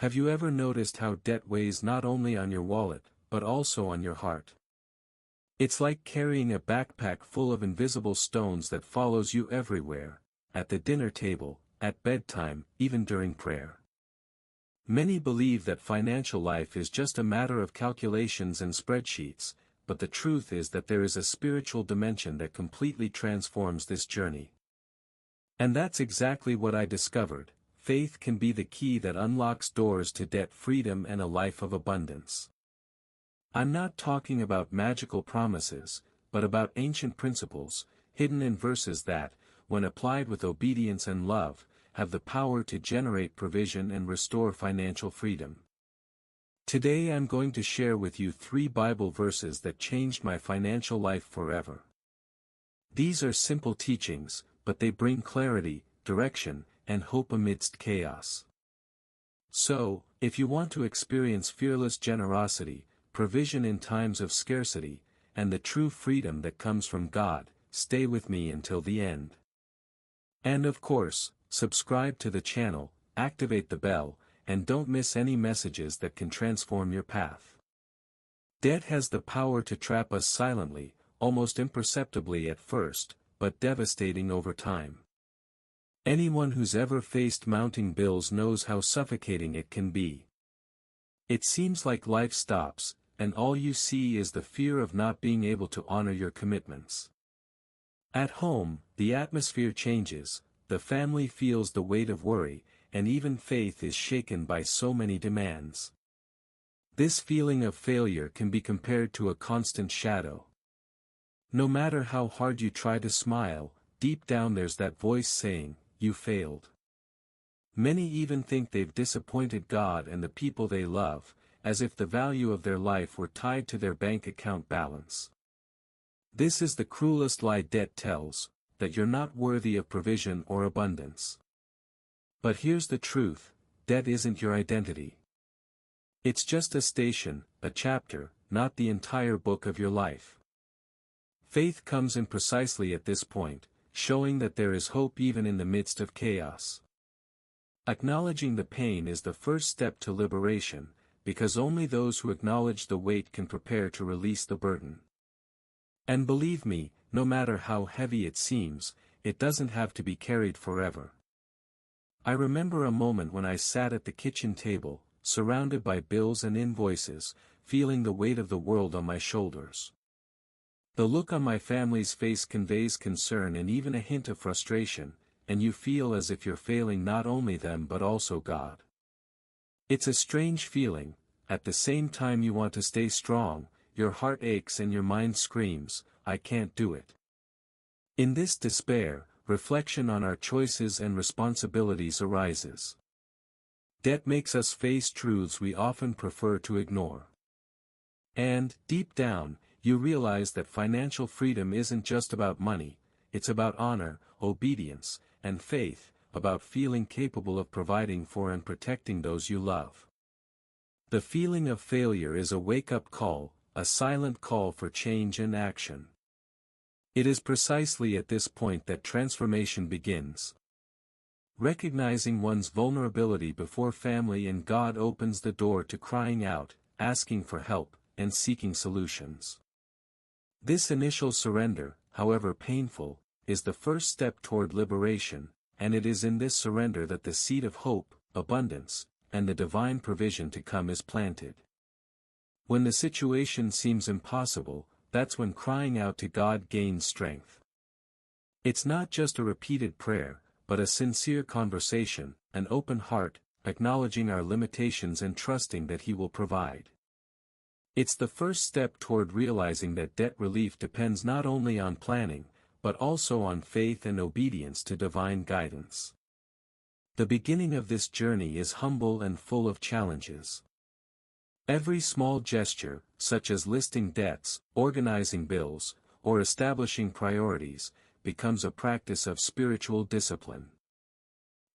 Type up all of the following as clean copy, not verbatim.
Have you ever noticed how debt weighs not only on your wallet, but also on your heart? It's like carrying a backpack full of invisible stones that follows you everywhere, at the dinner table, at bedtime, even during prayer. Many believe that financial life is just a matter of calculations and spreadsheets, but the truth is that there is a spiritual dimension that completely transforms this journey. And that's exactly what I discovered. Faith can be the key that unlocks doors to debt freedom and a life of abundance. I'm not talking about magical promises, but about ancient principles, hidden in verses that, when applied with obedience and love, have the power to generate provision and restore financial freedom. Today I'm going to share with you 3 Bible verses that changed my financial life forever. These are simple teachings, but they bring clarity, direction, and hope amidst chaos. So, if you want to experience fearless generosity, provision in times of scarcity, and the true freedom that comes from God, stay with me until the end. And of course, subscribe to the channel, activate the bell, and don't miss any messages that can transform your path. Debt has the power to trap us silently, almost imperceptibly at first, but devastating over time. Anyone who's ever faced mounting bills knows how suffocating it can be. It seems like life stops, and all you see is the fear of not being able to honor your commitments. At home, the atmosphere changes, the family feels the weight of worry, and even faith is shaken by so many demands. This feeling of failure can be compared to a constant shadow. No matter how hard you try to smile, deep down there's that voice saying, "You failed." Many even think they've disappointed God and the people they love, as if the value of their life were tied to their bank account balance. This is the cruelest lie debt tells, that you're not worthy of provision or abundance. But here's the truth, debt isn't your identity. It's just a station, a chapter, not the entire book of your life. Faith comes in precisely at this point, showing that there is hope even in the midst of chaos. Acknowledging the pain is the first step to liberation, because only those who acknowledge the weight can prepare to release the burden. And believe me, no matter how heavy it seems, it doesn't have to be carried forever. I remember a moment when I sat at the kitchen table, surrounded by bills and invoices, feeling the weight of the world on my shoulders. The look on my family's face conveys concern and even a hint of frustration, and you feel as if you're failing not only them but also God. It's a strange feeling. At the same time you want to stay strong, your heart aches and your mind screams, "I can't do it." In this despair, reflection on our choices and responsibilities arises. Debt makes us face truths we often prefer to ignore. And, deep down, you realize that financial freedom isn't just about money, it's about honor, obedience, and faith, about feeling capable of providing for and protecting those you love. The feeling of failure is a wake-up call, a silent call for change and action. It is precisely at this point that transformation begins. Recognizing one's vulnerability before family and God opens the door to crying out, asking for help, and seeking solutions. This initial surrender, however painful, is the first step toward liberation, and it is in this surrender that the seed of hope, abundance, and the divine provision to come is planted. When the situation seems impossible, that's when crying out to God gains strength. It's not just a repeated prayer, but a sincere conversation, an open heart, acknowledging our limitations and trusting that He will provide. It's the first step toward realizing that debt relief depends not only on planning, but also on faith and obedience to divine guidance. The beginning of this journey is humble and full of challenges. Every small gesture, such as listing debts, organizing bills, or establishing priorities, becomes a practice of spiritual discipline.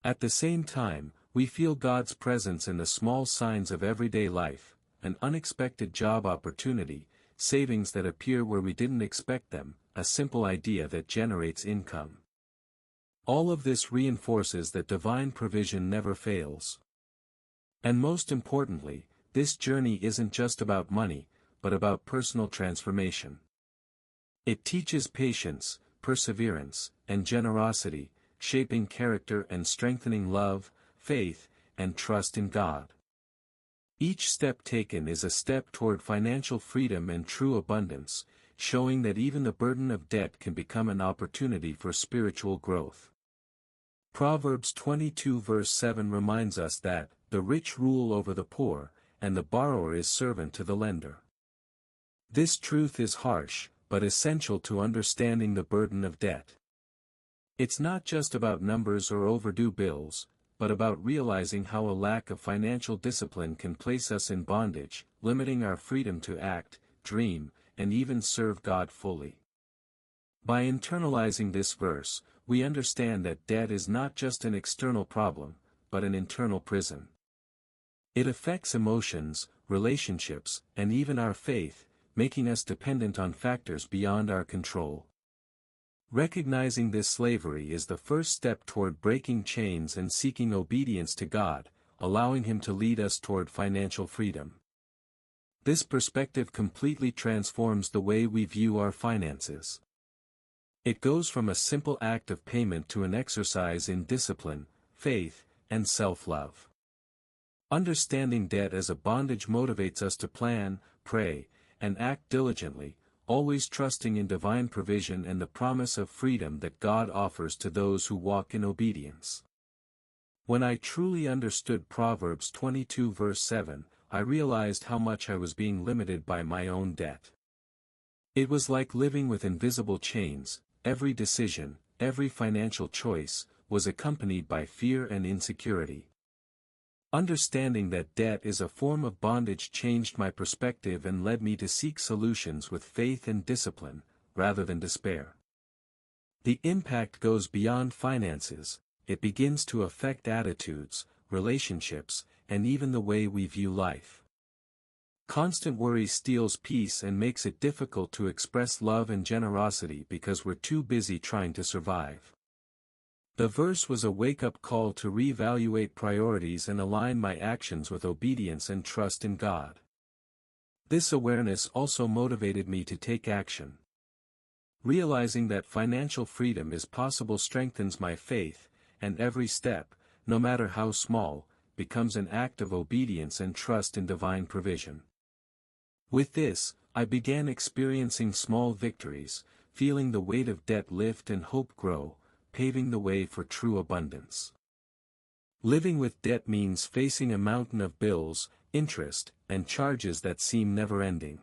At the same time, we feel God's presence in the small signs of everyday life, an unexpected job opportunity, savings that appear where we didn't expect them, a simple idea that generates income. All of this reinforces that divine provision never fails. And most importantly, this journey isn't just about money, but about personal transformation. It teaches patience, perseverance, and generosity, shaping character and strengthening love, faith, and trust in God. Each step taken is a step toward financial freedom and true abundance, showing that even the burden of debt can become an opportunity for spiritual growth. Proverbs 22 verse 7 reminds us that, "The rich rule over the poor, and the borrower is servant to the lender." This truth is harsh, but essential to understanding the burden of debt. It's not just about numbers or overdue bills, but about realizing how a lack of financial discipline can place us in bondage, limiting our freedom to act, dream, and even serve God fully. By internalizing this verse, we understand that debt is not just an external problem, but an internal prison. It affects emotions, relationships, and even our faith, making us dependent on factors beyond our control. Recognizing this slavery is the first step toward breaking chains and seeking obedience to God, allowing Him to lead us toward financial freedom. This perspective completely transforms the way we view our finances. It goes from a simple act of payment to an exercise in discipline, faith, and self-love. Understanding debt as a bondage motivates us to plan, pray, and act diligently, always trusting in divine provision and the promise of freedom that God offers to those who walk in obedience. When I truly understood Proverbs 22 verse 7, I realized how much I was being limited by my own debt. It was like living with invisible chains. Every decision, every financial choice, was accompanied by fear and insecurity. Understanding that debt is a form of bondage changed my perspective and led me to seek solutions with faith and discipline, rather than despair. The impact goes beyond finances. It begins to affect attitudes, relationships, and even the way we view life. Constant worry steals peace and makes it difficult to express love and generosity because we're too busy trying to survive. The verse was a wake-up call to reevaluate priorities and align my actions with obedience and trust in God. This awareness also motivated me to take action. Realizing that financial freedom is possible strengthens my faith, and every step, no matter how small, becomes an act of obedience and trust in divine provision. With this, I began experiencing small victories, feeling the weight of debt lift and hope grow, paving the way for true abundance. Living with debt means facing a mountain of bills, interest, and charges that seem never-ending.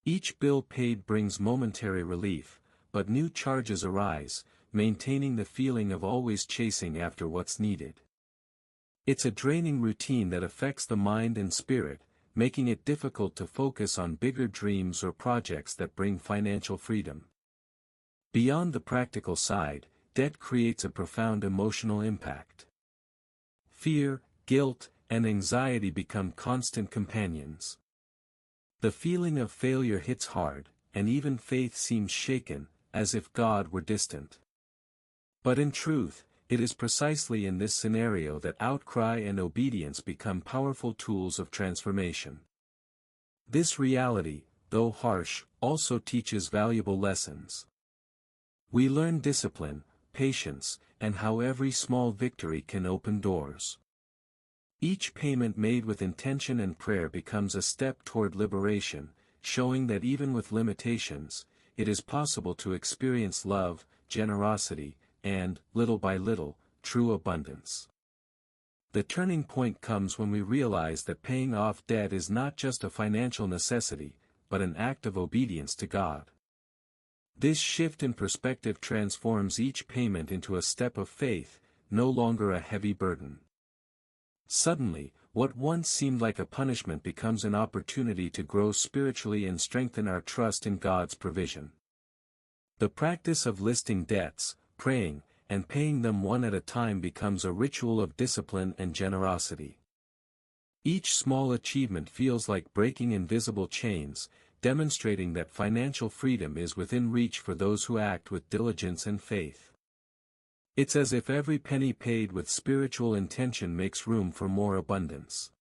Each bill paid brings momentary relief, but new charges arise, maintaining the feeling of always chasing after what's needed. It's a draining routine that affects the mind and spirit, making it difficult to focus on bigger dreams or projects that bring financial freedom. Beyond the practical side, debt creates a profound emotional impact. Fear, guilt, and anxiety become constant companions. The feeling of failure hits hard, and even faith seems shaken, as if God were distant. But in truth, it is precisely in this scenario that outcry and obedience become powerful tools of transformation. This reality, though harsh, also teaches valuable lessons. We learn discipline, patience, and how every small victory can open doors. Each payment made with intention and prayer becomes a step toward liberation, showing that even with limitations, it is possible to experience love, generosity, and, little by little, true abundance. The turning point comes when we realize that paying off debt is not just a financial necessity, but an act of obedience to God. This shift in perspective transforms each payment into a step of faith, no longer a heavy burden. Suddenly, what once seemed like a punishment becomes an opportunity to grow spiritually and strengthen our trust in God's provision. The practice of listing debts, praying, and paying them one at a time becomes a ritual of discipline and generosity. Each small achievement feels like breaking invisible chains, demonstrating that financial freedom is within reach for those who act with diligence and faith. It's as if every penny paid with spiritual intention makes room for more abundance.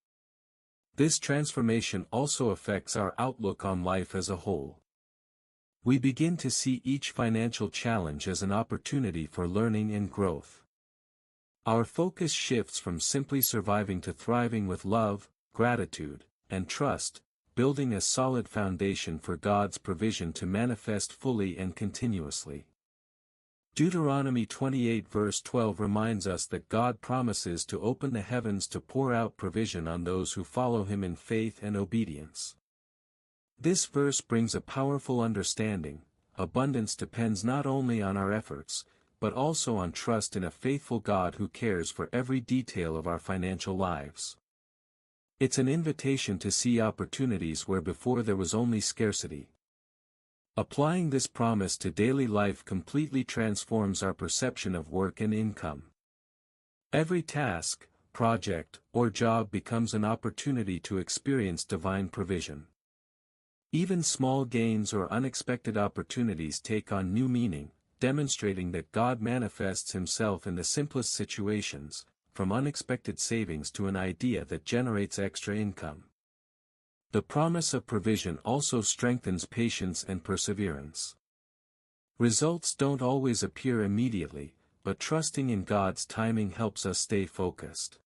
This transformation also affects our outlook on life as a whole. We begin to see each financial challenge as an opportunity for learning and growth. Our focus shifts from simply surviving to thriving with love, gratitude, and trust, building a solid foundation for God's provision to manifest fully and continuously. Deuteronomy 28 verse 12 reminds us that God promises to open the heavens to pour out provision on those who follow Him in faith and obedience. This verse brings a powerful understanding. Abundance depends not only on our efforts, but also on trust in a faithful God who cares for every detail of our financial lives. It's an invitation to see opportunities where before there was only scarcity. Applying this promise to daily life completely transforms our perception of work and income. Every task, project, or job becomes an opportunity to experience divine provision. Even small gains or unexpected opportunities take on new meaning, demonstrating that God manifests Himself in the simplest situations, from unexpected savings to an idea that generates extra income. The promise of provision also strengthens patience and perseverance. Results don't always appear immediately, but trusting in God's timing helps us stay focused.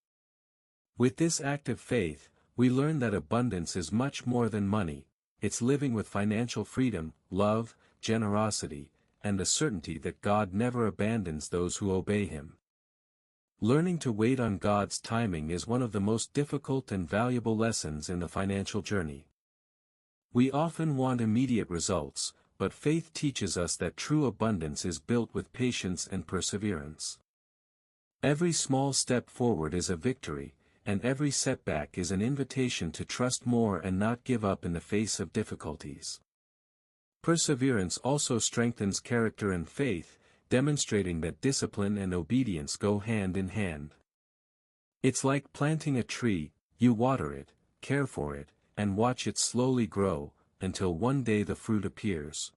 With this active faith, we learn that abundance is much more than money. It's living with financial freedom, love, generosity, and the certainty that God never abandons those who obey Him. Learning to wait on God's timing is one of the most difficult and valuable lessons in the financial journey. We often want immediate results, but faith teaches us that true abundance is built with patience and perseverance. Every small step forward is a victory, and every setback is an invitation to trust more and not give up in the face of difficulties. Perseverance also strengthens character and faith, demonstrating that discipline and obedience go hand in hand. It's like planting a tree. You water it, care for it, and watch it slowly grow, until one day the fruit appears.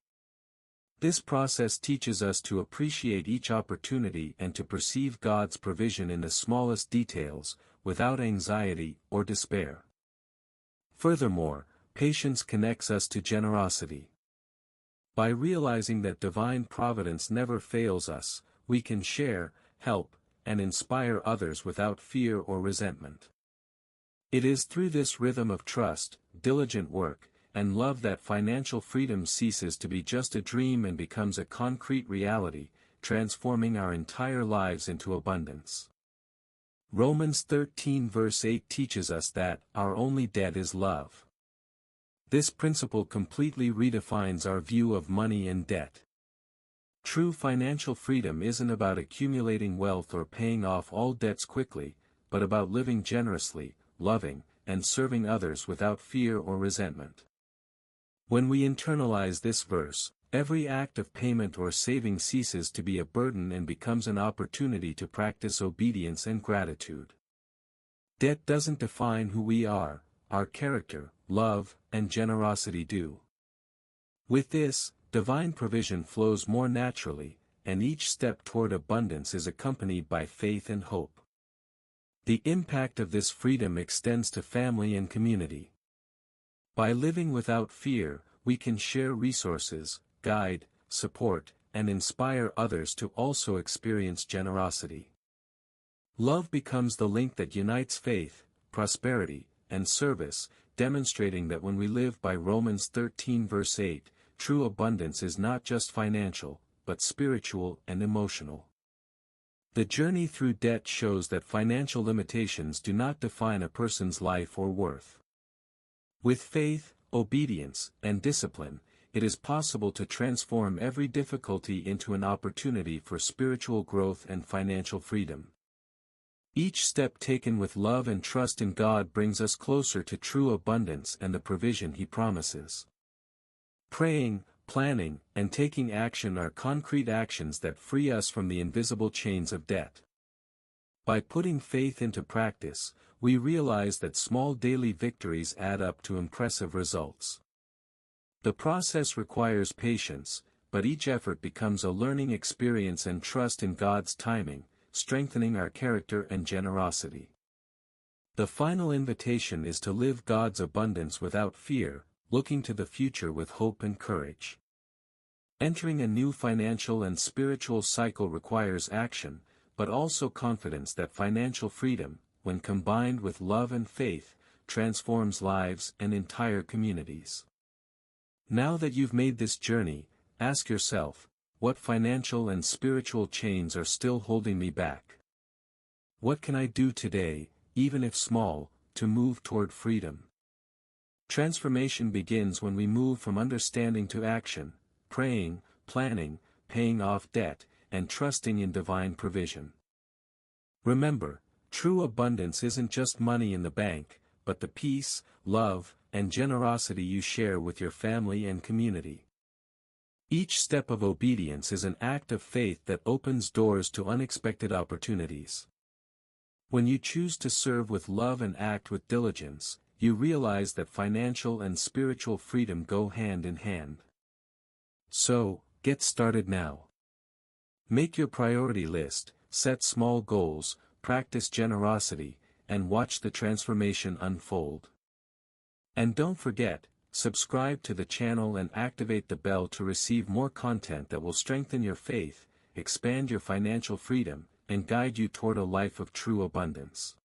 This process teaches us to appreciate each opportunity and to perceive God's provision in the smallest details, without anxiety or despair. Furthermore, patience connects us to generosity. By realizing that divine providence never fails us, we can share, help, and inspire others without fear or resentment. It is through this rhythm of trust, diligent work, and love that financial freedom ceases to be just a dream and becomes a concrete reality, transforming our entire lives into abundance. Romans 13 verse 8 teaches us that our only debt is love. This principle completely redefines our view of money and debt. True financial freedom isn't about accumulating wealth or paying off all debts quickly, but about living generously, loving, and serving others without fear or resentment. When we internalize this verse, every act of payment or saving ceases to be a burden and becomes an opportunity to practice obedience and gratitude. Debt doesn't define who we are, our character, love, and generosity do. With this, divine provision flows more naturally, and each step toward abundance is accompanied by faith and hope. The impact of this freedom extends to family and community. By living without fear, we can share resources, guide, support, and inspire others to also experience generosity. Love becomes the link that unites faith, prosperity, and service, demonstrating that when we live by Romans 13 verse 8, true abundance is not just financial, but spiritual and emotional. The journey through debt shows that financial limitations do not define a person's life or worth. With faith, obedience, and discipline, it is possible to transform every difficulty into an opportunity for spiritual growth and financial freedom. Each step taken with love and trust in God brings us closer to true abundance and the provision He promises. Praying, planning, and taking action are concrete actions that free us from the invisible chains of debt. By putting faith into practice, we realize that small daily victories add up to impressive results. The process requires patience, but each effort becomes a learning experience and trust in God's timing, strengthening our character and generosity. The final invitation is to live God's abundance without fear, looking to the future with hope and courage. Entering a new financial and spiritual cycle requires action, but also confidence that financial freedom, when combined with love and faith, transforms lives and entire communities. Now that you've made this journey, ask yourself, what financial and spiritual chains are still holding me back? What can I do today, even if small, to move toward freedom? Transformation begins when we move from understanding to action, praying, planning, paying off debt, and trusting in divine provision. Remember, true abundance isn't just money in the bank, but the peace, love, and generosity you share with your family and community. Each step of obedience is an act of faith that opens doors to unexpected opportunities. When you choose to serve with love and act with diligence, you realize that financial and spiritual freedom go hand in hand. So, get started now. Make your priority list, set small goals, practice generosity, and watch the transformation unfold. And don't forget, subscribe to the channel and activate the bell to receive more content that will strengthen your faith, expand your financial freedom, and guide you toward a life of true abundance.